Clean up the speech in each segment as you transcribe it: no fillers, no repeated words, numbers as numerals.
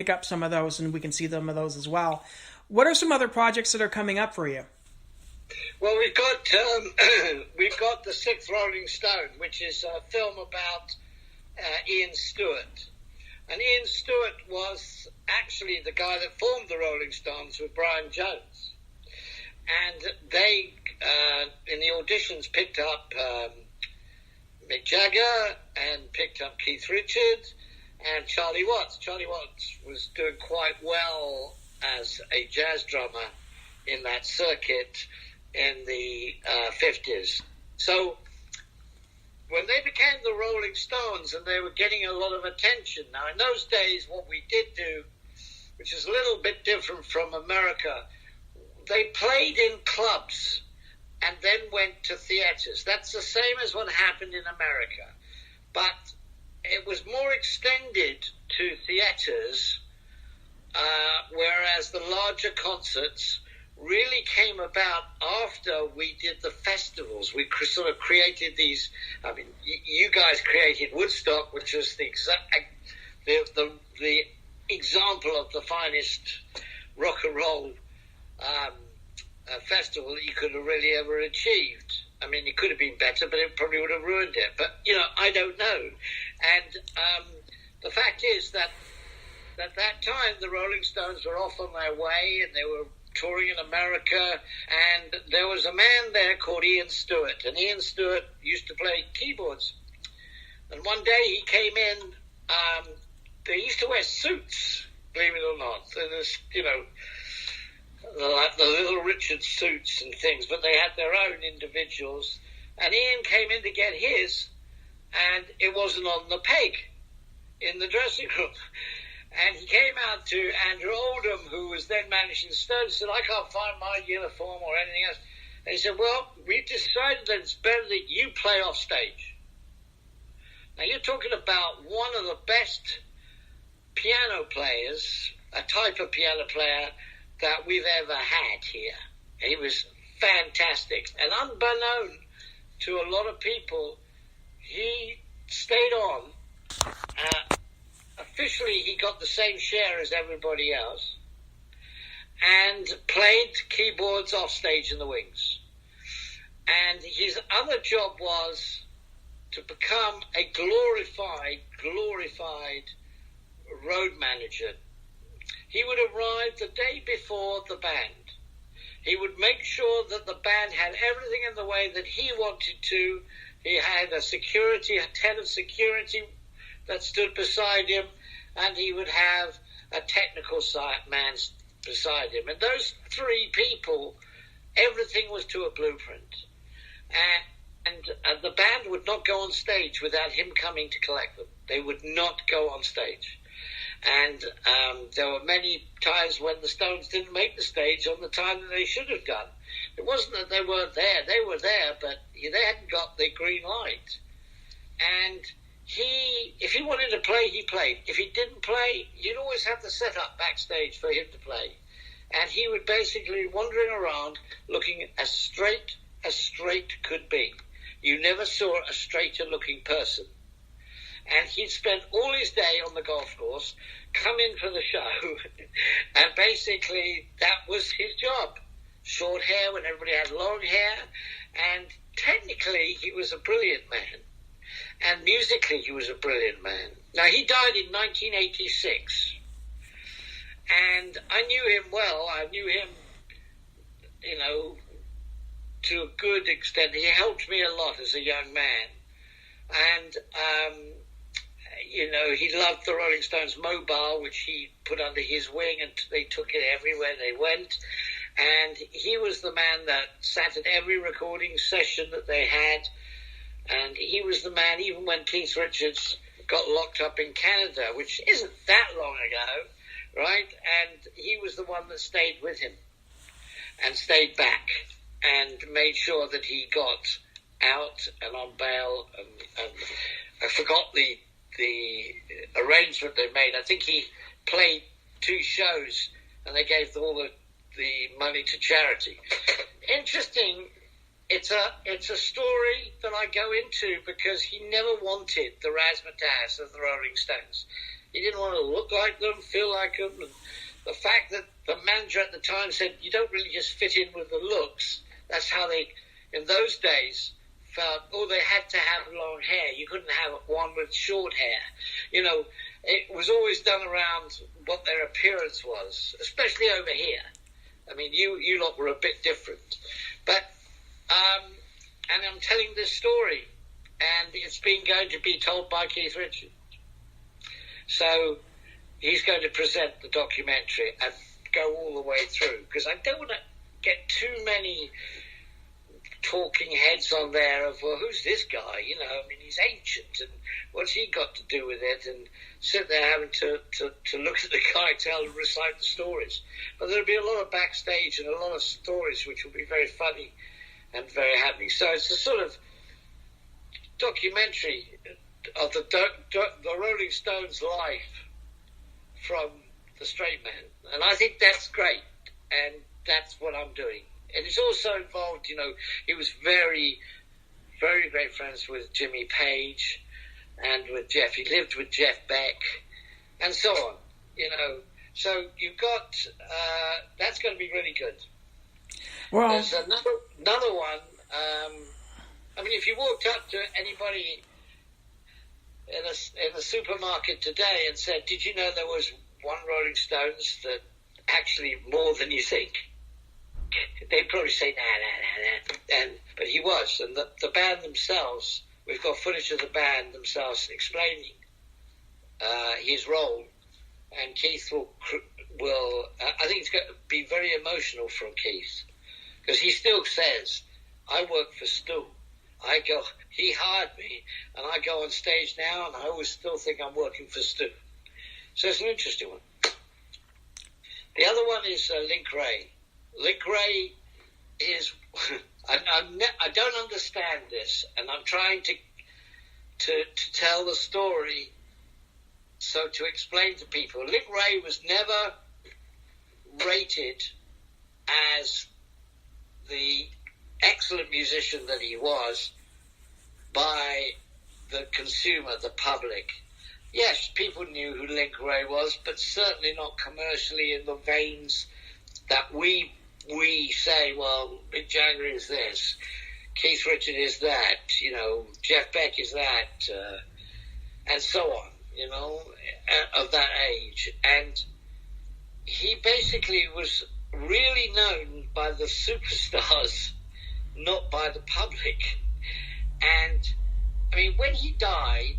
pick up some of those and we can see some of those as well. What are some other projects that are coming up for you? Well, we've got The Sixth Rolling Stone, which is a film about Ian Stewart. And Ian Stewart was actually the guy that formed the Rolling Stones with Brian Jones. And they, in the auditions, picked up Mick Jagger and picked up Keith Richards and Charlie Watts. Charlie Watts was doing quite well as a jazz drummer in that circuit in the 50s. So when they became the Rolling Stones and they were getting a lot of attention, now in those days what we did do, which is a little bit different from America, they played in clubs and then went to theaters. That's the same as what happened in America, but it was more extended to theaters, whereas the larger concerts really came about after we did the festivals. We sort of created these. I mean, you guys created Woodstock, which was the example of the finest rock and roll festival that you could have really ever achieved. I mean, it could have been better, but it probably would have ruined it. But I don't know. And the fact is that at that time the Rolling Stones were off on their way, and they were touring in America, and there was a man there called Ian Stewart, and Ian Stewart used to play keyboards. And one day he came in, they used to wear suits, believe it or not. So there's, like the Little Richard suits and things, but they had their own individuals. And Ian came in to get his, and it wasn't on the peg in the dressing room. And he came out to Andrew Oldham, who was then managing the Stones, said, I can't find my uniform or anything else. And he said, well, we've decided that it's better that you play off stage. Now, you're talking about one of the best piano players, a type of piano player that we've ever had here. He was fantastic. And unbeknown to a lot of people, he stayed on. Officially, he got the same share as everybody else and played keyboards off stage in the wings. And his other job was to become a glorified road manager. He would arrive the day before the band. He would make sure that the band had everything in the way that he wanted to. He had a head of security that stood beside him, and he would have a technical man beside him. And those three people, everything was to a blueprint. And the band would not go on stage without him coming to collect them. They would not go on stage. And there were many times when the Stones didn't make the stage on the time that they should have done. It wasn't that they weren't there. They were there, but they hadn't got the green light. And if he wanted to play, he played. If he didn't play, you'd always have the setup backstage for him to play. And he would basically wandering around looking as straight could be. You never saw a straighter looking person. And he'd spend all his day on the golf course, come in for the show, and basically that was his job. Short hair when everybody had long hair, and technically he was a brilliant man. And musically he was a brilliant man. Now, he died in 1986, and I knew him well. I knew him, to a good extent. He helped me a lot as a young man. And, he loved the Rolling Stones Mobile, which he put under his wing, and they took it everywhere they went. And he was the man that sat at every recording session that they had. And he was the man, even when Keith Richards got locked up in Canada, which isn't that long ago, right? And he was the one that stayed with him and stayed back and made sure that he got out and on bail. And I forgot the arrangement they made. I think he played 2 shows and they gave all the money to charity. Interesting. It's a story that I go into because he never wanted the razzmatazz of the Rolling Stones. He didn't want to look like them, feel like them. And the fact that the manager at the time said, you don't really just fit in with the looks. That's how they, in those days, felt, they had to have long hair. You couldn't have one with short hair. You know, it was always done around what their appearance was, especially over here. I mean, you lot were a bit different. But, and I'm telling this story, and it's going to be told by Keith Richards. So he's going to present the documentary and go all the way through, because I don't want to get too many talking heads on there of, well, who's this guy? You know, I mean, he's ancient, and what's he got to do with it? And sit there having to look at the guy tell and recite the stories. But there'll be a lot of backstage and a lot of stories which will be very funny and very happy. So it's a sort of documentary of the Rolling Stones' life from the straight man. And I think that's great, and that's what I'm doing. And it's also involved, you know, he was very, very, very friends with Jimmy Page and with Jeff. He lived with Jeff Beck and so on, you know. So you've got, that's going to be really good. Well, there's another one. I mean, if you walked up to anybody in a supermarket today and said, did you know there was one Rolling Stones that actually more than you think? They'd probably say, nah. But he was. And the band themselves, we've got footage of the band themselves explaining his role. And Keith will I think it's going to be very emotional from Keith. Because he still says, I work for Stu. He hired me, and I go on stage now, and I always still think I'm working for Stu. So it's an interesting one. The other one is Link Ray. Link Ray is, I don't understand this, and I'm trying to tell the story, so to explain to people. Link Ray was never rated as the excellent musician that he was by the consumer, the public. Yes, people knew who Link Ray was, but certainly not commercially in the veins that we say, well, Mick Jagger is this, Keith Richards is that, you know, Jeff Beck is that, and so on, you know, of that age. And he basically was really known by the superstars, not by the public. And, I mean, when he died,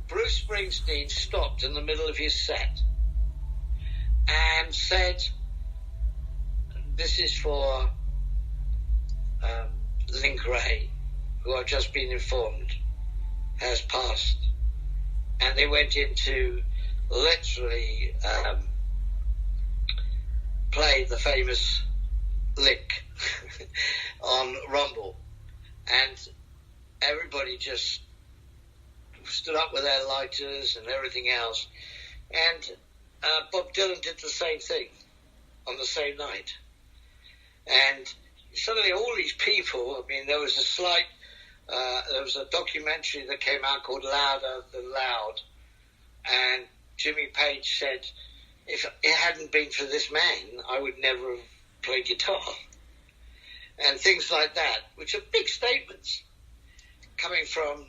Bruce Springsteen stopped in the middle of his set and said, this is for Link Ray, who I've just been informed has passed. And they went into literally play the famous lick on Rumble. And everybody just stood up with their lighters and everything else. And Bob Dylan did the same thing on the same night. And suddenly all these people, I mean, there was a documentary that came out called Louder Than Loud. And Jimmy Page said, if it hadn't been for this man, I would never have played guitar. And things like that, which are big statements coming from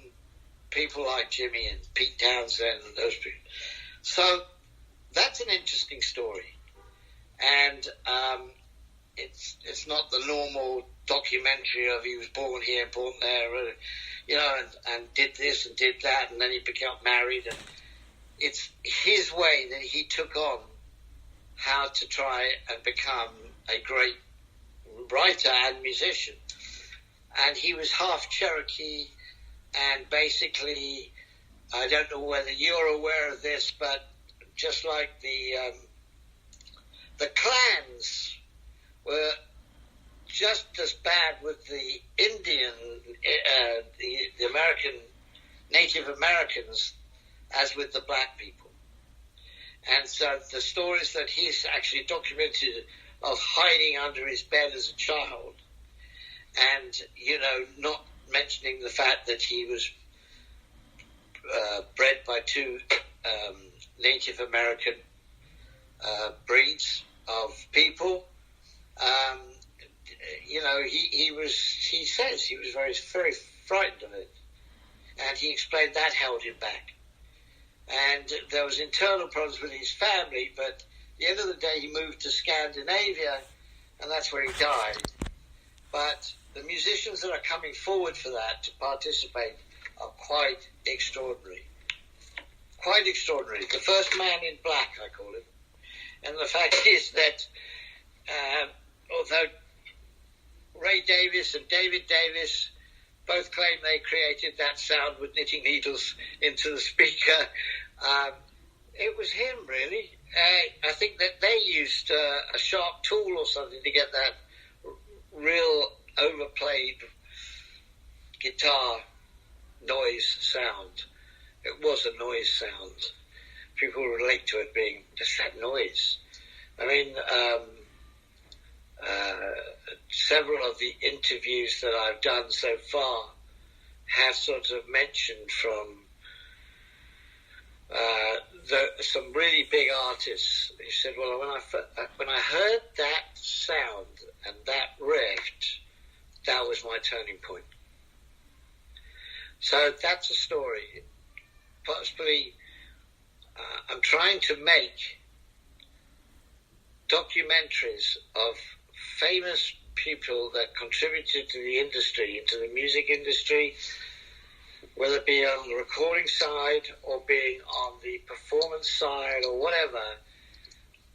people like Jimmy and Pete Townsend and those people. So that's an interesting story. And it's not the normal documentary of he was born here, born there, you know, and did this and did that, and then he became married. And it's his way that he took on how to try and become a great writer and musician. And he was half Cherokee, and basically, I don't know whether you're aware of this, but just like the clans were just as bad with the Indian, the American, Native Americans, as with the black people. And so the stories that he's actually documented of hiding under his bed as a child, and, you know, not mentioning the fact that he was bred by two Native American breeds of people. He says he was very, very frightened of it. And he explained that held him back. And there was internal problems with his family, but at the end of the day, he moved to Scandinavia, and that's where he died. But the musicians that are coming forward for that to participate are quite extraordinary. Quite extraordinary. The first man in black, I call him. And the fact is that although Ray Davies and David Davis both claim they created that sound with knitting needles into the speaker, it was him, really. I think that they used a sharp tool or something to get that real overplayed guitar noise sound. It was a noise sound. People relate to it being just that noise. I mean, several of the interviews that I've done so far have sort of mentioned from some really big artists. He said, well, when I heard that sound and that riff, that was my turning point. So that's a story. Possibly, I'm trying to make documentaries of famous people that contributed to the industry, into the music industry, whether it be on the recording side or being on the performance side or whatever.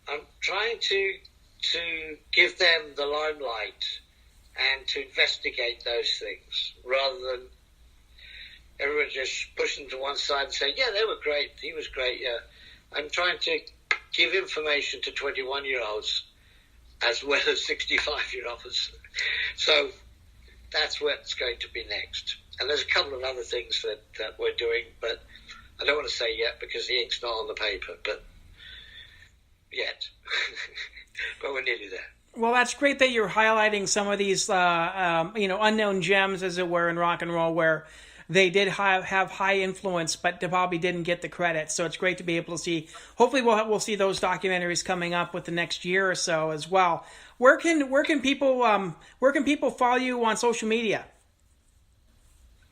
I'm trying to give them the limelight and to investigate those things rather than everyone just push them to one side and say, yeah, they were great, he was great, yeah. I'm trying to give information to 21-year-olds as well as 65-year-olds. So that's what's going to be next. And there's a couple of other things that we're doing, but I don't want to say yet because the ink's not on the paper, but yet. But we're nearly there. Well, that's great that you're highlighting some of these, unknown gems, as it were, in rock and roll, where they did have high influence, but they probably didn't get the credit. So it's great to be able to see. Hopefully, we'll see those documentaries coming up with the next year or so as well. Where can people follow you on social media?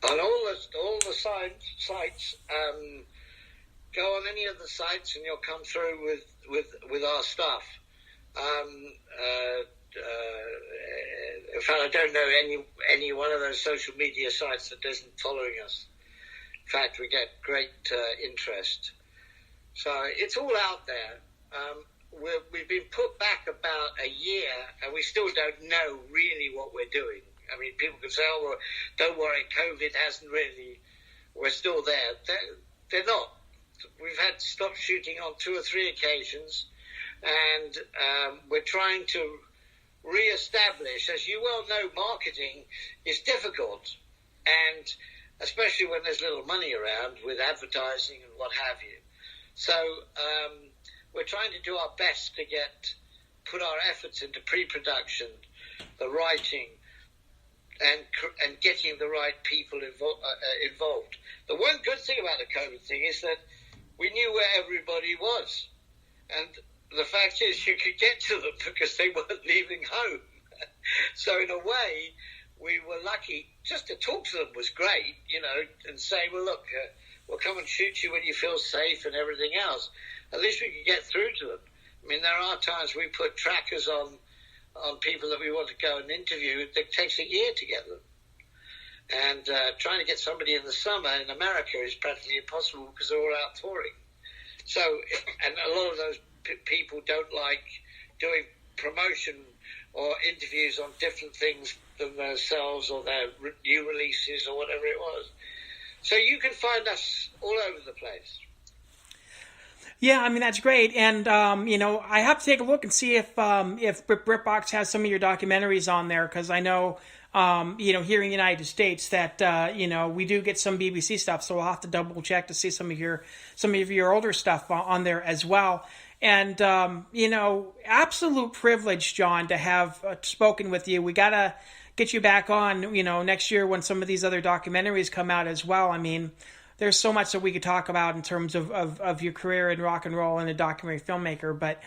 On all the sites. Go on any of the sites, and you'll come through with our stuff. In fact, I don't know any one of those social media sites that isn't following us. In fact, we get great interest. So it's all out there. We've been put back about a year, and we still don't know really what we're doing. I mean, people can say, oh, well, don't worry, COVID hasn't really... We're still there. They're not. We've had to stop shooting on 2 or 3 occasions, and we're trying to re-establish. As you well know, marketing is difficult, and especially when there's little money around with advertising and what have you. So we're trying to do our best to put our efforts into pre-production, the writing, and getting the right people involved. The one good thing about the COVID thing is that we knew where everybody was, and the fact is you could get to them because they weren't leaving home. So in a way, we were lucky. Just to talk to them was great, and say, well, look, we'll come and shoot you when you feel safe and everything else. At least we could get through to them. I mean, there are times we put trackers on people that we want to go and interview. It takes a year to get them. And trying to get somebody in the summer in America is practically impossible because they're all out touring. So, and a lot of those people don't like doing promotion or interviews on different things than themselves or their new releases or whatever it was. So you can find us all over the place. Yeah, I mean, that's great. And, I have to take a look and see if BritBox has some of your documentaries on there, because I know, here in the United States that, we do get some BBC stuff. So I'll have to double check to see some of your older stuff on there as well. And, absolute privilege, John, to have spoken with you. We got to get you back on, next year when some of these other documentaries come out as well. I mean, there's so much that we could talk about in terms of your career in rock and roll and a documentary filmmaker. But